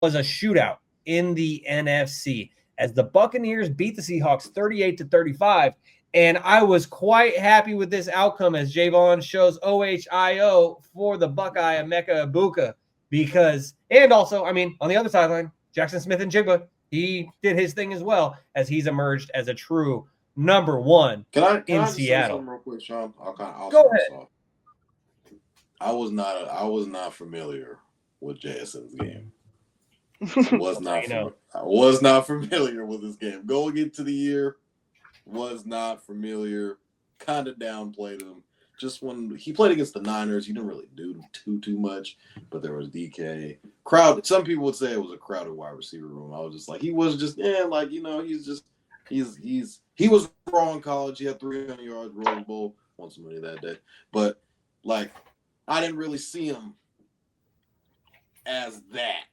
was a shootout in the NFC as the Buccaneers beat the Seahawks 38-35. And I was quite happy with this outcome as Jaevon shows OHIO for the Buckeye Emeka Egbuka because, and also, I mean, on the other sideline, Jackson Smith-Njigba, he did his thing as well as he's emerged as a true number one Can I just say Seattle. something real quick, Shaun? I'll Go start ahead. us off. I was not familiar with JSN's game. I was not familiar with this game. Going into the year, was not familiar. Kind of downplayed him. Just when he played against the Niners, he didn't really do too much. But there was DK crowd. Some people would say it was a crowded wide receiver room. I was just like, he was just he was raw in college. He had 300 yards, Rose Bowl, won some money that day. But like, I didn't really see him as that.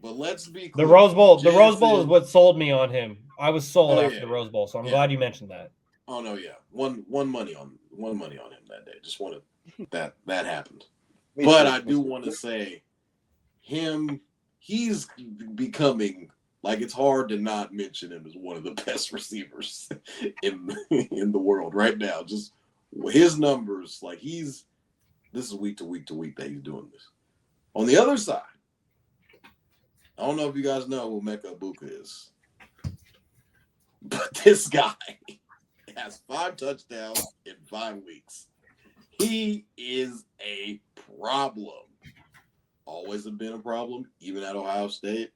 But let's be clear. The Rose Bowl is what sold me on him. I was sold after the Rose Bowl, so I'm glad you mentioned that. Oh no, yeah. One money on him that day. Just wanted that happened. But I do want to say he's becoming, like, it's hard to not mention him as one of the best receivers in the world right now. Just his numbers, like this is week to week that he's doing this. On the other side, I don't know if you guys know who Emeka Egbuka is, but this guy has 5 touchdowns in 5 weeks. He is a problem. Always have been a problem, even at Ohio State.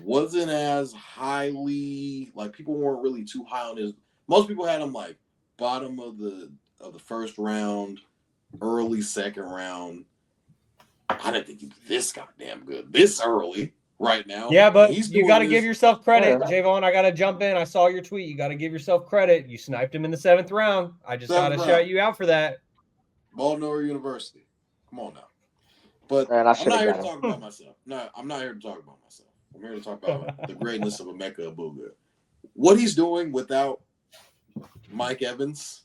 Wasn't as highly, like, people weren't really too high on his. Most people had him like bottom of the first round, early second round. I didn't think he was this goddamn good this early. Right now. Yeah, but you got to give yourself credit, Jaevon. I got to jump in. I saw your tweet. You got to give yourself credit. You sniped him in the 7th round. I just got to shout you out for that. Baltimore University. Come on now. But I'm not here to talk about myself. No, I'm not here to talk about myself. I'm here to talk about the greatness of Emeka Egbuka. What he's doing without Mike Evans,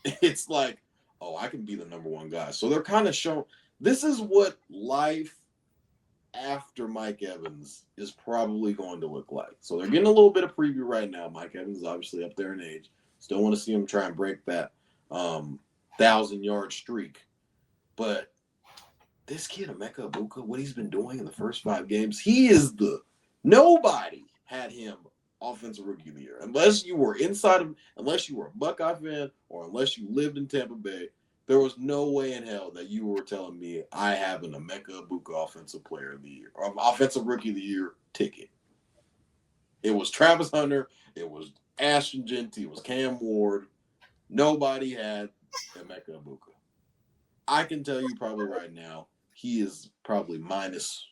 it's like, oh, I can be the number one guy. So they're kind of showing this is what life after Mike Evans is probably going to look like. So they're getting a little bit of preview right now. Mike Evans is obviously up there in age. Still want to see him try and break that 1,000-yard streak. But this kid, Emeka Egbuka, what he's been doing in the first 5 games, nobody had him offensive rookie of the year. Unless you were unless you were a Buckeye fan or unless you lived in Tampa Bay, there was no way in hell that you were telling me I have an Emeka Egbuka offensive player of the year or offensive rookie of the year ticket. It was Travis Hunter. It was Ashton Genty. It was Cam Ward. Nobody had Emeka Egbuka. I can tell you probably right now, he is probably minus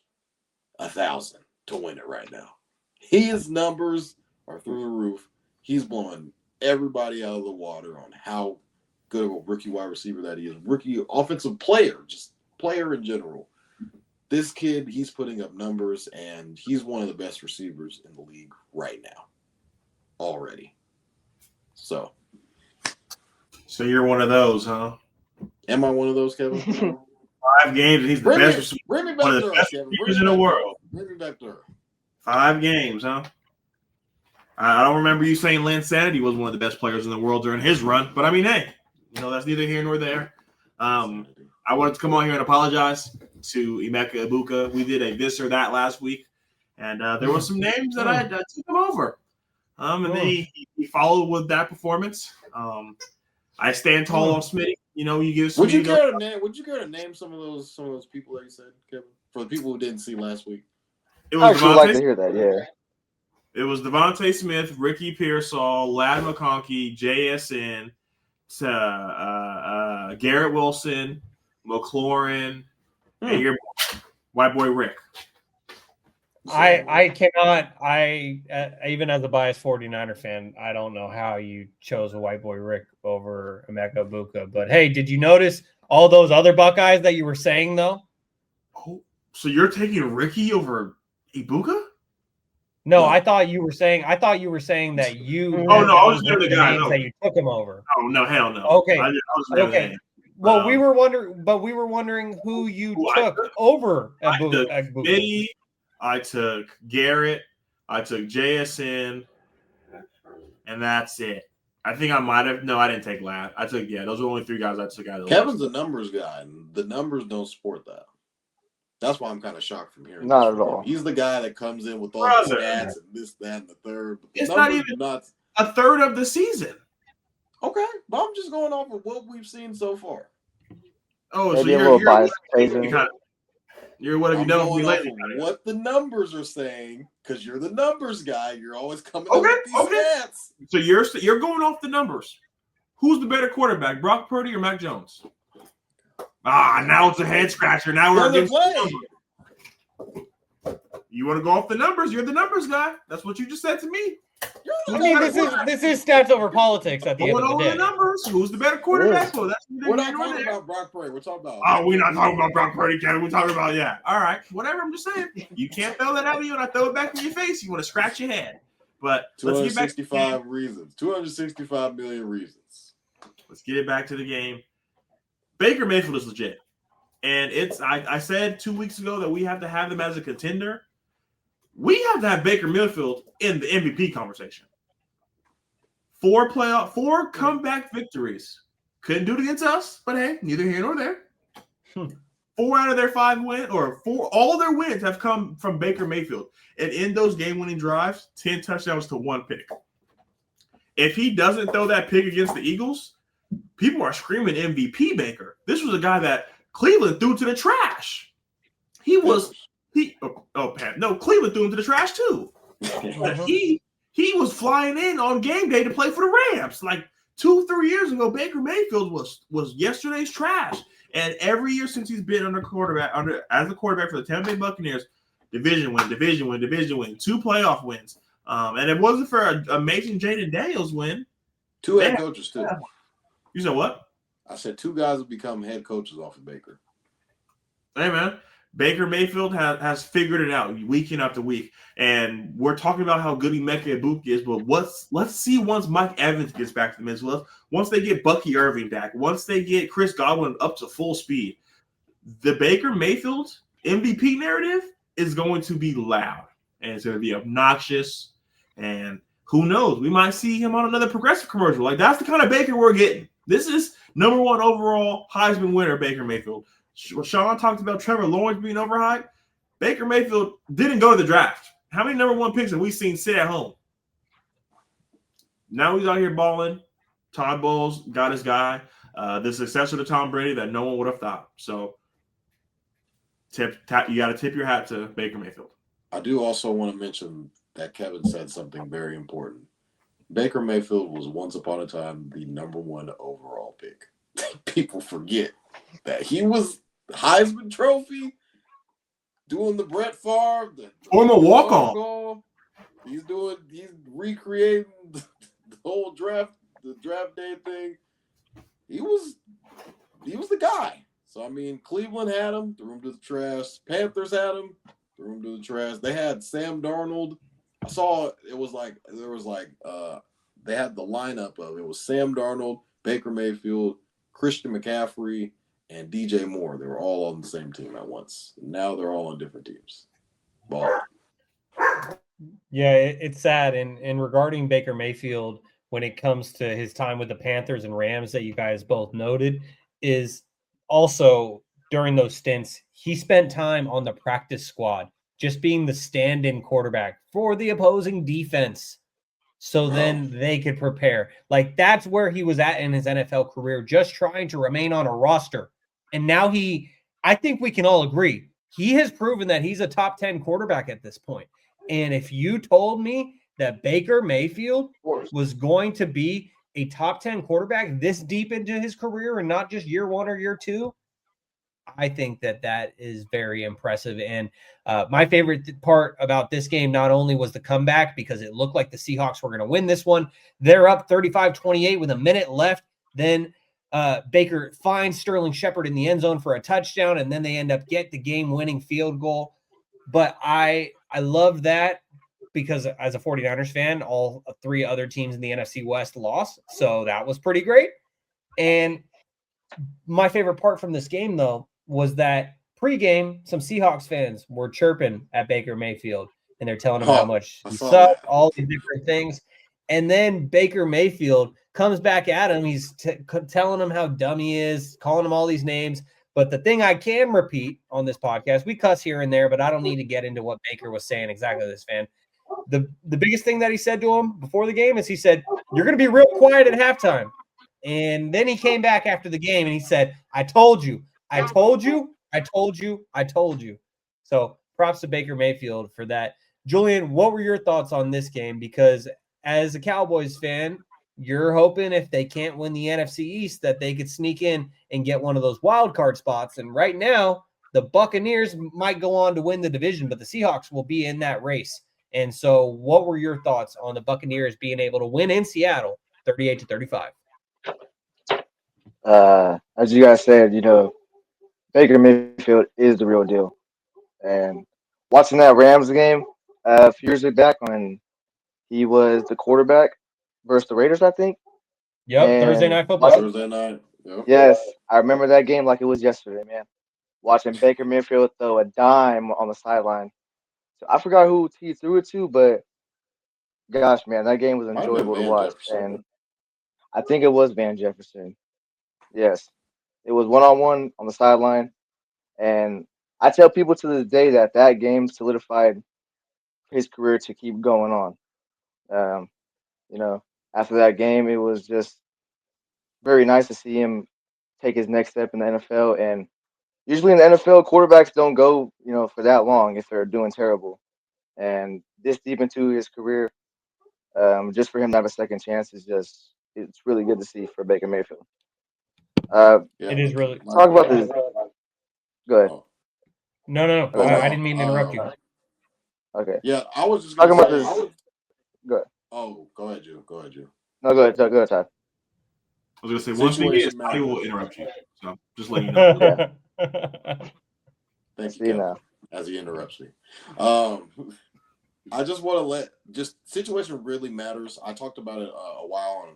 1,000 to win it right now. His numbers are through the roof. He's blowing everybody out of the water on how good of a rookie wide receiver that he is. Rookie offensive player, just player in general. This kid, he's putting up numbers, and he's one of the best receivers in the league right now. Already. So you're one of those, huh? Am I one of those, Kevin? 5 games, and he's the best receiver. Bring me back to Earth, Kevin. In the world. Bring me back to Earth. 5 games, huh? I don't remember you saying Linsanity was one of the best players in the world during his run, but I mean, hey, that's neither here nor there. I wanted to come on here and apologize to Emeka Egbuka. We did a this or that last week, and there were some names that I took him over. And then he followed with that performance. I stand tall on Smitty. You give. Would you care to name some of those people that you said, Kevin? For the people who didn't see last week, I actually like to hear that. Yeah. It was Devontae Smith, Ricky Pearsall, Lad McConkey, JSN, Garrett Wilson, McLaurin, and your white boy Rick. I cannot. Even as a biased 49er fan, I don't know how you chose a white boy Rick over Emeka Egbuka. But hey, did you notice all those other Buckeyes that you were saying though? Oh, so you're taking Ricky over Egbuka? No, I thought you were saying that you. Oh no, I was the other guy. That you took him over. Oh no, hell no. Okay, I was the other guy. Well, we were wondering who you took over Egbuka. I took Garrett. I took JSN. And that's it. I think I might have. No, I didn't take Lat. I took, those are the only 3 guys I took out of the Kevin's list. a numbers guy, and the numbers don't support that. That's why I'm kind of shocked from hearing Not this at from him. all. He's the guy that comes in with all Brother. the stats and this, that, and the third. But the It's not numbers even do not. a third of the season. Okay, but I'm just going off of what we've seen so far. Oh, Maybe so a you're little biased, crazy. You're what have you I'm done with me going off lately? of what the numbers are saying, because you're the numbers guy. You're always coming up Okay, with these stats. So you're going off the numbers. Who's the better quarterback, Brock Purdy or Mac Jones? Now it's a head scratcher. Now we're against the numbers. You want to go off the numbers? You're the numbers guy. That's what you just said to me. I mean, this is stats over politics at the end Going of the over day. the numbers. Who's the better quarterback? Well, that's We're not talking about Brock Purdy. We're talking about. Oh, we're not talking about Brock Purdy, Kevin. We're talking about all right, whatever. I'm just saying, you can't throw that at me when I throw it back in your face. You want to scratch your head, but let's get back to the game. 265 reasons. 265 million reasons. Let's get it back to the game. Baker Mayfield is legit, and I said 2 weeks ago that we have to have them as a contender. We have to have Baker Mayfield in the MVP conversation. 4 comeback victories. Couldn't do it against us, but hey, neither here nor there. 4 out of their 5 wins, or 4, all their wins have come from Baker Mayfield. And in those game-winning drives, 10 touchdowns to 1 pick. If he doesn't throw that pick against the Eagles, people are screaming MVP Baker. This was a guy that Cleveland threw to the trash. Cleveland threw him to the trash too. But he was flying in on game day to play for the Rams. Like 2-3 years ago, Baker Mayfield was yesterday's trash. And every year since he's been as a quarterback for the Tampa Bay Buccaneers, division win, 2 playoff wins. And it wasn't for an amazing Jaden Daniels win. 2 head coaches too. You said what? I said 2 guys have become head coaches off of Baker. Hey, man. Baker Mayfield has figured it out week in after week. And we're talking about how good Emeka Egbuka is, but let's see once Mike Evans gets back to the middle. Once they get Bucky Irving back, once they get Chris Godwin up to full speed, the Baker Mayfield MVP narrative is going to be loud. And it's going to be obnoxious. And who knows? We might see him on another Progressive commercial. Like, that's the kind of Baker we're getting. This is number 1 overall Heisman winner, Baker Mayfield. Shaun talked about Trevor Lawrence being overhyped. Baker Mayfield didn't go to the draft. How many number 1 picks have we seen sit at home? Now he's out here balling. Todd Bowles got his guy. The successor to Tom Brady that no one would have thought. So you got to tip your hat to Baker Mayfield. I do also want to mention that Kevin said something very important. Baker Mayfield was once upon a time the number 1 overall pick. People forget that he was Heisman Trophy, doing the Brett Favre, the former walk-on. He's recreating the whole the draft day thing. He was the guy. So I mean, Cleveland had him, threw him to the trash. Panthers had him, threw him to the trash. They had Sam Darnold. I saw it was like they had the lineup of it was Sam Darnold, Baker Mayfield, Christian McCaffrey, and DJ Moore. They were all on the same team at once. Now they're all on different teams. Ball. Yeah, it's sad. And regarding Baker Mayfield, when it comes to his time with the Panthers and Rams that you guys both noted, is also during those stints, he spent time on the practice squad, just being the stand-in quarterback for the opposing defense. So then they could prepare. Like, that's where he was at in his NFL career, just trying to remain on a roster. And now I think we can all agree, he has proven that he's a top 10 quarterback at this point. And if you told me that Baker Mayfield was going to be a top 10 quarterback this deep into his career and not just year 1 or year 2, I think that is very impressive. And my favorite part about this game not only was the comeback, because it looked like the Seahawks were going to win this one. They're up 35-28 with a minute left. Then Baker finds Sterling Shepard in the end zone for a touchdown, and then they end up get the game-winning field goal. But I love that because as a 49ers fan, all 3 other teams in the NFC West lost. So that was pretty great. And my favorite part from this game, though, was that Pre-game, some Seahawks fans were chirping at Baker Mayfield, and they're telling him how much I he saw sucked, that. all these different things. And then Baker Mayfield comes back at him. He's telling him how dumb he is, calling him all these names. But the thing I can repeat on this podcast, we cuss here and there, but I don't need to get into what Baker was saying exactly to this fan. The biggest thing that he said to him before the game is he said, "You're going to be real quiet at halftime." And then he came back after the game and he said, "I told you, I told you, I told you, I told you." So props to Baker Mayfield for that. Julian, what were your thoughts on this game? Because as a Cowboys fan, you're hoping if they can't win the NFC East that they could sneak in and get one of those wild card spots. And right now, the Buccaneers might go on to win the division, but the Seahawks will be in that race. And so what were your thoughts on the Buccaneers being able to win in Seattle 38-35? As you guys said, Baker Mayfield is the real deal. And watching that Rams game a few years back when he was the quarterback versus the Raiders, I think. Yep, Thursday And Night Football. Thursday night. Yep. yes, I remember that game like it was yesterday, man. Watching Baker Mayfield throw a dime on the sideline. So I forgot who he threw it to, but gosh, man, that game was Might have been enjoyable to Van watch. Jefferson. And I think it was Van Jefferson. Yes. It was one-on-one on the sideline. And I tell people to this day that game solidified his career to keep going on. Um, after that game, it was just very nice to see him take his next step in the NFL. And usually in the NFL, quarterbacks don't go, for that long if they're doing terrible. And this deep into his career, just for him to have a second chance it's really good to see for Baker Mayfield. It is really Talk about this. Go ahead. No. I didn't mean to interrupt you. Okay. Yeah, I was just Talking going about to say. this. Go ahead. Oh, go ahead, Drew. Go ahead, Drew. No, go ahead, Todd. I was going to say, one thing is, Situation I will matters. interrupt you. So just letting you know. Yeah. Thank See you, Kevin, now. as he interrupts me. I just want to situation really matters. I talked about it a while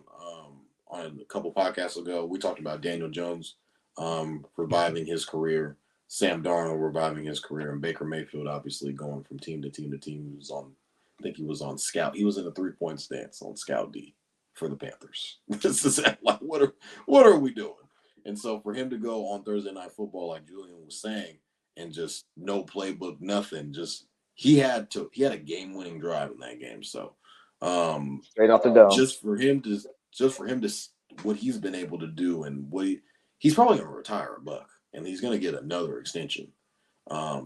on a couple podcasts ago. We talked about Daniel Jones reviving his career, Sam Darnold reviving his career, and Baker Mayfield obviously going from team to team to team. He was on scout. He was in a 3-point stance on scout D for the Panthers. This is like what are we doing? And so for him to go on Thursday Night Football, like Julian was saying, and just no playbook, nothing, just he had a game-winning drive in that game. So Straight off the dome. just for him to what he's been able to do, and he's probably going to retire a Buck, and he's going to get another extension,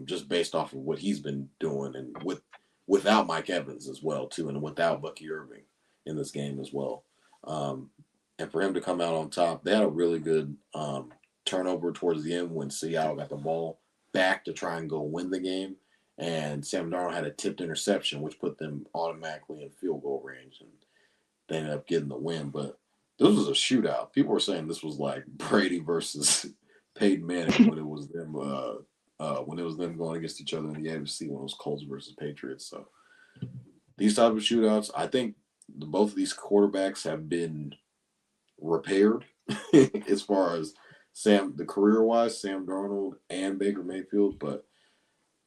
just based off of what he's been doing, and without Mike Evans as well too, and without Bucky Irving in this game as well. And for him to come out on top, they had a really good turnover towards the end when Seattle got the ball back to try and go win the game. And Sam Darnold had a tipped interception, which put them automatically in field goal range. And they ended up getting the win. But this was a shootout. People were saying this was like Brady versus Peyton Manning when it was them going against each other in the AFC when it was Colts versus Patriots. So these type of shootouts, I think both of these quarterbacks have been repaired as far as the career-wise, Sam Darnold and Baker Mayfield. But,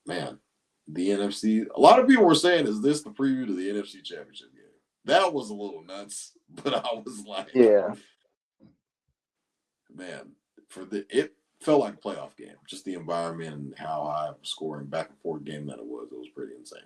man, the NFC, a lot of people were saying, is this the preview to the NFC Championship game? That was a little nuts, but I was like, yeah, man, it felt like a playoff game. Just the environment and how high of a scoring back and forth game that it was pretty insane.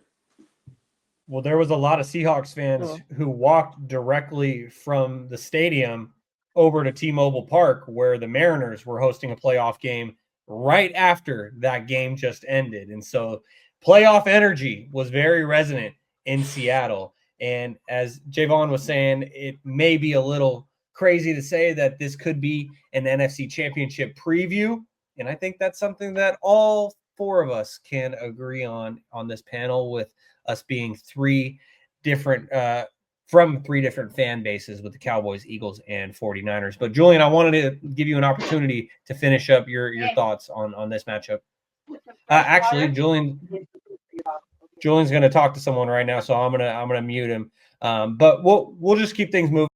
Well, there was a lot of Seahawks fans who walked directly from the stadium over to T-Mobile Park, where the Mariners were hosting a playoff game right after that game just ended. And so playoff energy was very resonant in Seattle. And as Jaevon was saying, it may be a little crazy to say that this could be an NFC Championship preview. And I think that's something that all four of us can agree on this panel, with us being from three different fan bases with the Cowboys, Eagles, and 49ers. But Julian, I wanted to give you an opportunity to finish up your thoughts on this matchup. Actually, Julian's going to talk to someone right now, so I'm gonna mute him. But we'll just keep things moving.